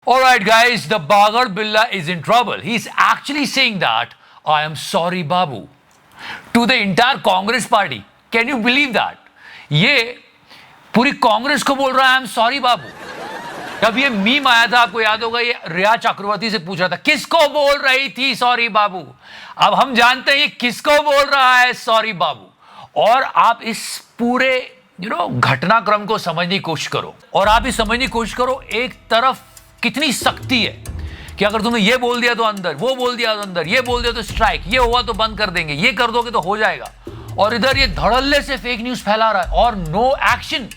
Alright guys, the Bagar Billah is in trouble. He's actually saying that, I am sorry Babu, to the entire Congress party. Can you believe that? ये पूरी कांग्रेस को बोल रहा है आई am sorry बाबू। जब ये meme आया था आपको याद होगा, ये रिया चक्रवर्ती से पूछ रहा था किसको बोल रही थी सॉरी बाबू। अब हम जानते हैं ये किसको बोल रहा है सॉरी बाबू। और आप इस पूरे घटनाक्रम को समझने की कोशिश करो, और आप ये समझने की कोशिश करो एक तरफ कितनी सख्ती है कि अगर तुमने ये बोल दिया तो अंदर, वो बोल दिया तो अंदर, ये बोल दिया तो स्ट्राइक, ये हुआ तो बंद कर देंगे, ये कर दोगे तो हो जाएगा। और इधर ये धड़ल्ले से फेक न्यूज फैला रहा है और नो एक्शन।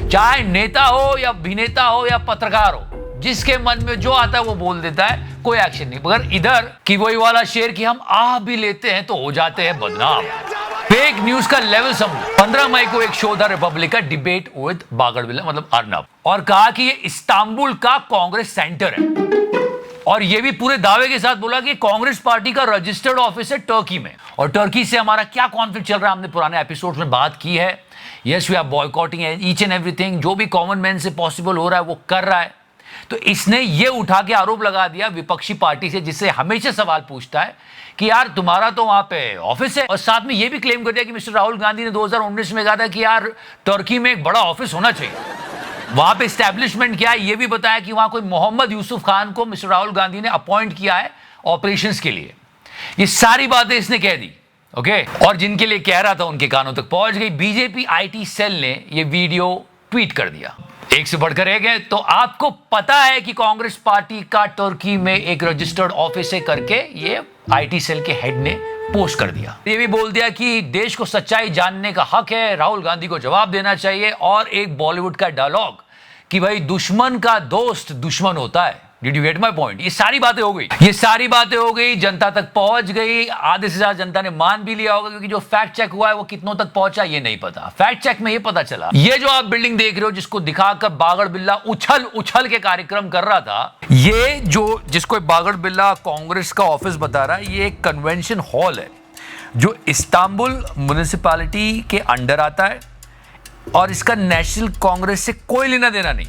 चाहे नेता हो या अभिनेता हो या पत्रकार हो, जिसके मन में जो आता है वो बोल देता है, कोई एक्शन नहीं। मगर इधर की वही वाला शेर कि हम आह भी लेते हैं तो हो जाते हैं बदनाम। फेक न्यूज का लेवल समझो। 15 मई को एक शो था रिपब्लिक का, डिबेट विद बागर बिल्ला मतलब अर्नब, और कहा कि ये इस्तांबुल का कांग्रेस सेंटर है। और ये भी पूरे दावे के साथ बोला कि कांग्रेस पार्टी का रजिस्टर्ड ऑफिस है टर्की में। और टर्की से हमारा क्या कॉन्फ्लिक्ट चल रहा है हमने पुराने एपिसोड्स में बात की है। Yes we are boycotting each and everything, जो भी कॉमन मैन से पॉसिबल हो रहा है वो कर रहा है। तो इसने ये उठा के आरोप लगा दिया विपक्षी पार्टी से, जिससे हमेशा सवाल पूछता है कि यार तुम्हारा तो वहां पे ऑफिस है। और साथ में ये भी क्लेम कर दिया कि मिस्टर राहुल गांधी ने 2019 में कहा था कि यार टर्की में एक बड़ा ऑफिस होना चाहिए, वहां पे एस्टैब्लिशमेंट क्या है ये भी बताया कि वहां कोई मोहम्मद यूसुफ खान को मिस्टर राहुल गांधी ने अपॉइंट किया है ऑपरेशंस के लिए। ये सारी बातें इसने कह दी, ओके। और जिनके लिए कह रहा था उनके कानों तक पहुंच गई। बीजेपी आईटी सेल ने ये वीडियो ट्वीट कर दिया, एक से बढ़कर एक है। तो आपको पता है कि कांग्रेस पार्टी का तुर्की में एक रजिस्टर्ड ऑफिस है करके ये आईटी सेल के हेड ने पोस्ट कर दिया। ये भी बोल दिया कि देश को सच्चाई जानने का हक है, राहुल गांधी को जवाब देना चाहिए। और एक बॉलीवुड का डायलॉग कि भाई दुश्मन का दोस्त दुश्मन होता है। Did you get my point? ये सारी बातें हो गई, ये सारी बातें हो गई, जनता तक पहुंच गई। आधे से ज्यादा जनता ने मान भी लिया होगा, क्योंकि जो फैक्ट चेक हुआ है वो कितनों तक पहुंचा ये नहीं पता। फैक्ट चेक में ये पता चला, ये जो आप बिल्डिंग देख रहे हो जिसको दिखाकर बागर बिल्ला उछल उछल के कार्यक्रम कर रहा था, ये जो जिसको बागर बिल्ला कांग्रेस का ऑफिस बता रहा है, ये एक कन्वेंशन हॉल है जो इस्तांबुल म्युनिसिपैलिटी के अंडर आता है। और इसका नेशनल कांग्रेस से कोई लेना देना नहीं,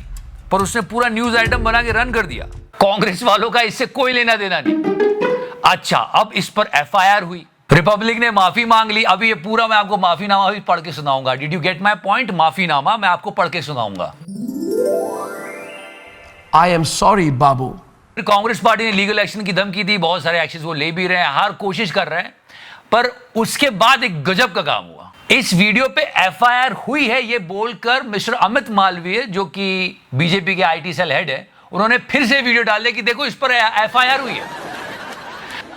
पर उसने पूरा न्यूज आइटम बना के रन कर दिया। कांग्रेस वालों का इससे कोई लेना देना नहीं। अच्छा, अब इस पर एफआईआर हुई, रिपब्लिक ने माफी मांग ली। अभी ये पूरा मैं आपको माफीनामा भी पढ़ के सुनाऊंगा। Did you get my point? माफीनामा मैं आपको पढ़ के सुनाऊंगा। आई एम सॉरी बाबू। कांग्रेस पार्टी ने लीगल एक्शन की धमकी दी, बहुत सारे एक्शन वो ले भी रहे हैं, हर कोशिश कर रहे हैं। पर उसके बाद एक गजब का काम हुआ। इस वीडियो पे एफआईआर हुई है ये बोलकर मिस्टर अमित मालवीय, जो कि बीजेपी के आईटी सेल हेड है, उन्होंने फिर से वीडियो डाल दिया कि देखो इस पर एफआईआर हुई है।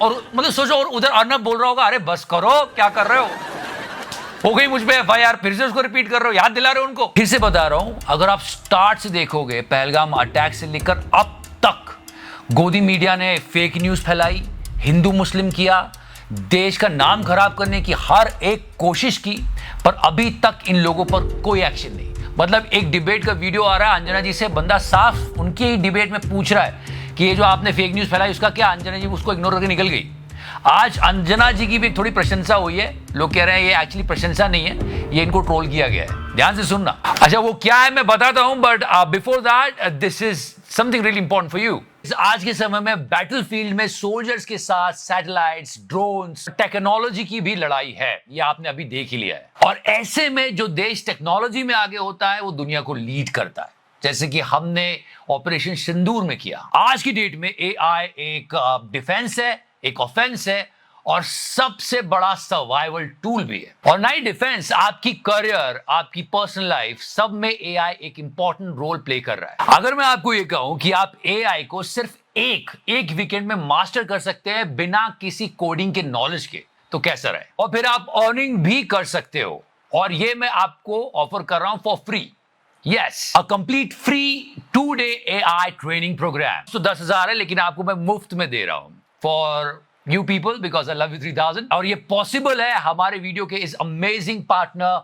और मतलब सोचो, और उधर अर्नब बोल रहा होगा अरे बस करो, क्या कर रहे हो गई मुझ पे एफआईआर, फिर से उसको रिपीट कर रहे हो, याद दिला रहे हो उनको। फिर से बता रहा हूं, अगर आप स्टार्ट से देखोगे पहलगाम अटैक से लेकर अब तक गोदी मीडिया ने फेक न्यूज फैलाई, हिंदू मुस्लिम किया, देश का नाम खराब करने की हर एक कोशिश की, पर अभी तक इन लोगों पर कोई एक्शन नहीं। मतलब एक डिबेट का वीडियो आ रहा है अंजना जी से, बंदा साफ उनकी ही डिबेट में पूछ रहा है कि ये जो आपने फेक न्यूज फैलाई उसका क्या। अंजना जी उसको इग्नोर करके निकल गई। आज अंजना जी की भी थोड़ी प्रशंसा हुई है, लोग कह रहे हैं ये एक्चुअली प्रशंसा नहीं है, ये इनको ट्रोल किया गया है। ध्यान से सुनना। अच्छा वो क्या है मैं बताता हूं, but before that this is something really important for you. आज के समय में बैटलफील्ड में सोल्जर्स के साथ सैटेलाइट्स, ड्रोन्स, टेक्नोलॉजी की भी लड़ाई है, ये आपने अभी देख ही लिया है। और ऐसे में जो देश टेक्नोलॉजी में आगे होता है वो दुनिया को लीड करता है, जैसे कि हमने ऑपरेशन सिंदूर में किया। आज की डेट में एआई एक डिफेंस है, एक ऑफेंस है, और सबसे बड़ा सर्वाइवल टूल भी है। और नई डिफेंस, आपकी करियर, आपकी पर्सनल लाइफ, सब में एआई एक इंपॉर्टेंट रोल प्ले कर रहा है। अगर मैं आपको ये कहूं कि आप एआई को सिर्फ एक वीकेंड में मास्टर कर सकते हैं बिना किसी कोडिंग के नॉलेज के, तो कैसा रहे। और फिर आप अर्निंग भी कर सकते हो, और ये मैं आपको ऑफर कर रहा हूं for free. Yes, a complete free 2-day AI training program. तो 10,000 है, लेकिन आपको मैं मुफ्त में दे रहा हूं for you people because I love you 3000। और ये पॉसिबल है हमारे वीडियो के इस अमेजिंग पार्टनर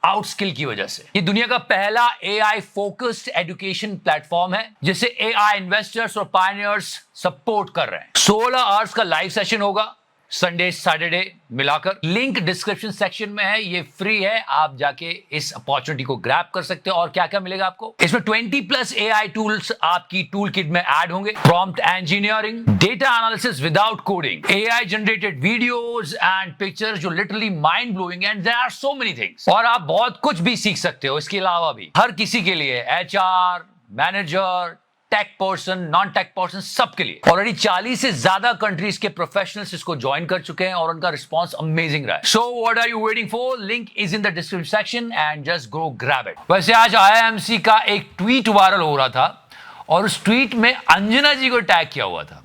आउटस्किल की वजह से। ये दुनिया का पहला एआई फोकस्ड एजुकेशन प्लेटफॉर्म है जिसे एआई इन्वेस्टर्स और पायनियर्स सपोर्ट कर रहे हैं। 16 आवर्स का लाइव सेशन होगा, संडे सैटरडे मिलाकर। लिंक डिस्क्रिप्शन सेक्शन में है, ये फ्री है, आप जाके इस अपॉर्चुनिटी को ग्रैब कर सकते हो। और क्या क्या मिलेगा आपको इसमें? 20+ AI टूल्स आपकी टूल किट में ऐड होंगे। Prompt engineering, data analysis without coding, AI generated videos and pictures जो literally mind blowing, and there are so many things. और आप बहुत कुछ भी सीख सकते हो इसके अलावा भी, हर किसी के लिए, HR manager, tech person, non tech person, सबके लिए। ऑलरेडी 40 से ज्यादा कंट्रीज के प्रोफेशनल्स इसको ज्वाइन कर चुके हैं और उनका रिस्पांस अमेजिंग रहा है। So what are you waiting for? Link is in the description section and just go grab it. वैसे आज IIMC का एक ट्वीट वायरल हो रहा था और उस ट्वीट में अंजना जी को टैग किया हुआ था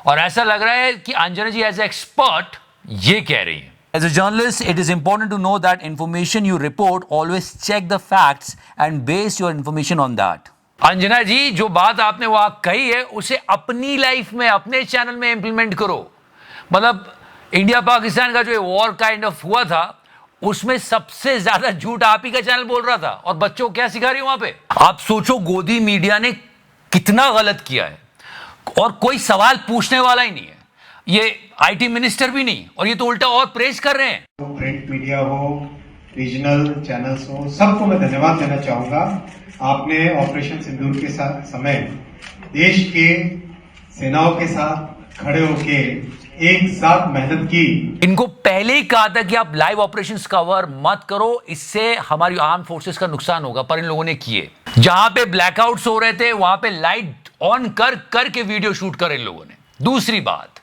और ऐसा लग रहा है कि अंजना जी एज ए एक्सपर्ट ये कह रही है, As a journalist, it is important to know that information you report, always check the facts and base your information on that. Anjana जी जो बात आपने वहां कही है उसे अपनी लाइफ में, अपने चैनल में इंप्लीमेंट करो। मतलब इंडिया पाकिस्तान का जो वॉर काइंड ऑफ हुआ था उसमें सबसे ज्यादा झूठ आप ही का चैनल बोल रहा था और बच्चों को क्या सिखा रही हो वहां पे। आप सोचो गोदी मीडिया ने कितना गलत किया है और कोई सवाल पूछने वाला ही नहीं है। ये IT मिनिस्टर भी नहीं, और ये तो उल्टा और प्रेज कर रहे हैं। प्रिंट मीडिया हो, रीजनल चैनल्स हो, सबको मैं धन्यवाद देना चाहूंगा। आपने ऑपरेशन सिंदूर के साथ समय देश के सेनाओं के साथ खड़े होके एक साथ मेहनत की। इनको पहले ही कहा था कि आप लाइव ऑपरेशंस कवर मत करो, इससे हमारी आर्म फोर्सेस का नुकसान होगा, पर इन लोगों ने किए। जहां पे ब्लैकआउट्स हो रहे थे वहां पे लाइट ऑन करके वीडियो शूट कर इन लोगों ने। दूसरी बात,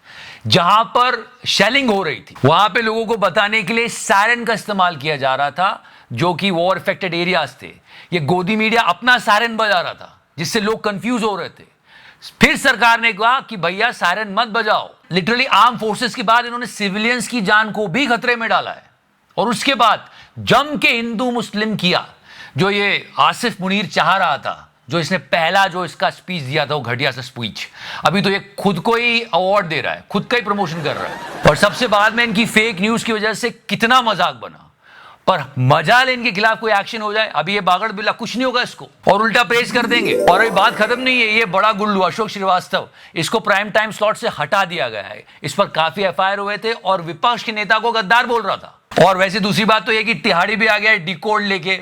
जहां पर शेलिंग हो रही थी वहां पे लोगों को बताने के लिए सायरन का इस्तेमाल किया जा रहा था जो कि वॉर इफेक्टेड एरियाज थे। ये गोदी मीडिया अपना सायरन बजा रहा था जिससे लोग कंफ्यूज हो रहे थे। फिर सरकार ने कहा कि भैया सायरन मत बजाओ। लिटरली आर्म फोर्सेस के बाद इन्होंने सिविलियंस की जान को भी खतरे में डाला है। और उसके बाद जम के हिंदू मुस्लिम किया, जो ये आसिफ मुनीर चाह रहा था, जो इसने पहला जो इसका स्पीच दिया था वो घटिया सा स्पीच। अभी तो ये खुद को ही अवार्ड दे रहा है, खुद का ही प्रमोशन कर रहा है। और सबसे बाद में इनकी फेक न्यूज की वजह से कितना मजाक बना, पर मजाल इनके खिलाफ कोई एक्शन हो जाए, अभी ये बागड़ बिल्ला कुछ नहीं होगा इसको और उल्टा प्रेज कर देंगे। और अभी बात खत्म नहीं है, ये बड़ा गुल्लू अशोक श्रीवास्तव, इसको प्राइम टाइम स्लॉट से हटा दिया गया है। इस पर काफी FIR हुए थे और विपक्ष के नेता को गद्दार बोल रहा था। और वैसे दूसरी बात तो ये कि तिहाड़ी भी आ गया डिकोड लेके,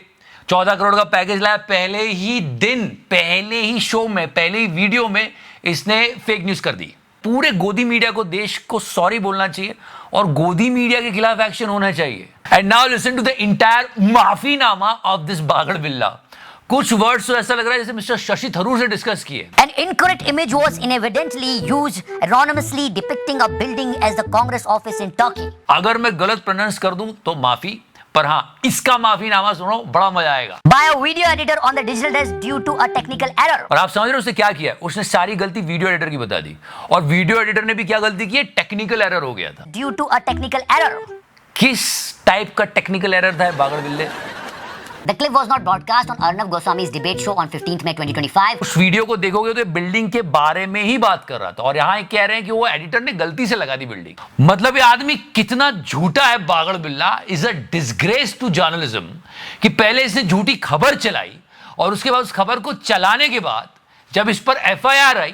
14 करोड़ का पैकेज लाया। पहले ही दिन, पहले ही शो में, पहले ही वीडियो में इसने फेक न्यूज कर दी। पूरे गोदी मीडिया को, देश को सॉरी बोलना चाहिए और गोदी मीडिया के खिलाफ एक्शन होना चाहिए। And now listen to the entire माफीनामा ऑफ दिस बागड़ बिल्ला। कुछ वर्ड्स तो ऐसा लग रहा है जैसे मिस्टर शशि थरूर से डिस्कस किए। An incorrect image was inadvertently used anonymously depicting a building as the Congress office in Turkey. अगर मैं गलत प्रोनाउंस कर दूं तो माफी, पर हाँ इसका माफीनामा सुनो, बड़ा मजा आएगा। By a video editor on the digital desk due to a technical error. और आप समझ रहे हो उसने क्या किया? उसने सारी गलती वीडियो एडिटर की बता दी और वीडियो एडिटर ने भी क्या गलती की है? टेक्निकल एरर हो गया था। Due to a technical error. किस टाइप का टेक्निकल एरर था बागड़ बिल्ले? The clip was not broadcast on Arnav Goswami's debate show on 15th May 2025. उस वीडियो को देखोगे तो ये बिल्डिंग के बारे में ही बात कर रहा था और यहाँ कह रहे हैं कि वो एडिटर ने गलती से लगा दी बिल्डिंग। मतलब ये आदमी कितना झूठा है बागड़ बिल्ला। Is a disgrace to journalism कि पहले इसने झूठी खबर चलाई और उसके बाद उस खबर को चलाने के बाद जब इस पर FIR आई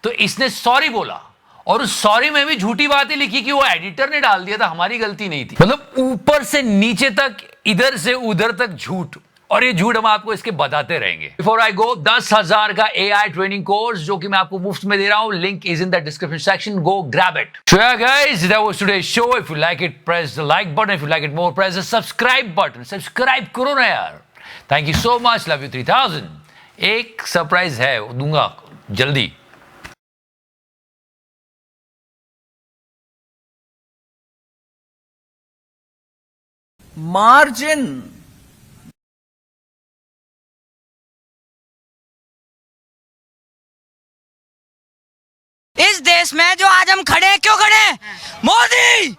तो इसने सॉरी बोला और उस सॉरी में भी झूठी बातें लिखी कि वो एडिटर ने डाल दिया था, हमारी गलती नहीं थी। मतलब ऊपर से नीचे तक, इधर से उधर तक झूठ, और ये झूठ हम आपको इसके बताते रहेंगे। बिफोर आई गो, 10,000 का AI ट्रेनिंग कोर्स जो कि मैं आपको मुफ्त में दे रहा हूं, link is in the description section, go grab it. So yeah guys, that was today's show. If you like it press the like button, if you like it more press the subscribe button. Subscribe करो ना यार। Thank you so much, love you 3000। एक surprise है वो दूंगा जल्दी। Margin. इस देश में जो आज हम खड़े हैं, क्यों खड़े हैं? मोदी